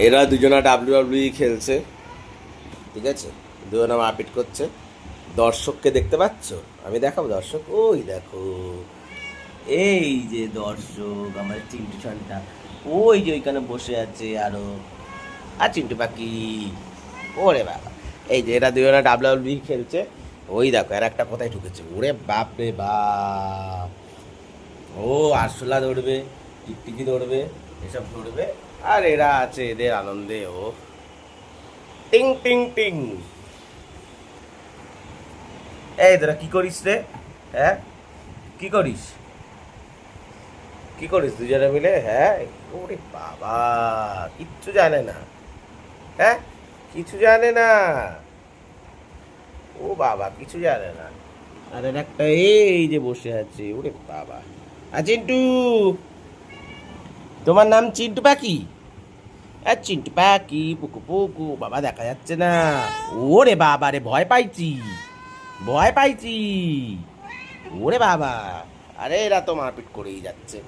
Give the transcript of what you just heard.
এরা দুজনা ডাব্লিউডাব্লিউই খেলছে, ঠিক আছে? দুজনা মারপিট করছে। দর্শককে দেখতে পাচ্ছ? আমি দেখাবো দর্শক, ওই দেখো, এই যে দর্শক আমার চিন্টু ছানটা, ওই যে ওইখানে বসে আছে আরো, আর চিন্টু পাখি, ওরে বাবা। এই যে এরা দুজনা ডাব্লিউডাব্লিউই খেলছে। ওই দেখো এর একটা কোথায় ঢুকেছে, ওরে বাপ রে বাপ। ও আরশোলা ধরবে, টিকটিকি ধরবে, এসব ধরবে, আর এরা আছে এদের আনন্দে। ও টিং টিং টিং। এই তোরা কি করিস রে? হ্যাঁ, কি করিস? কি করিস দুজনে মিলে? হ্যাঁ, ওরে বাবা, কিচ্ছু জানে না। হ্যাঁ, কিছু জানে না। ও বাবা, কিছু জানে না। আর এর একটা এই যে বসে আছে, ওরে বাবা। আর চিন্টু, তোমার নাম চিন্টু পাখি? আর চিন্টু পাখি পুকু পুকু, বাবা দেখা যাচ্ছে না। ওরে বাবা রে, ভয় পাইছি, ভয় পাইছি। ওরে বাবা, আরে এরা তো মারপিট করেই যাচ্ছে।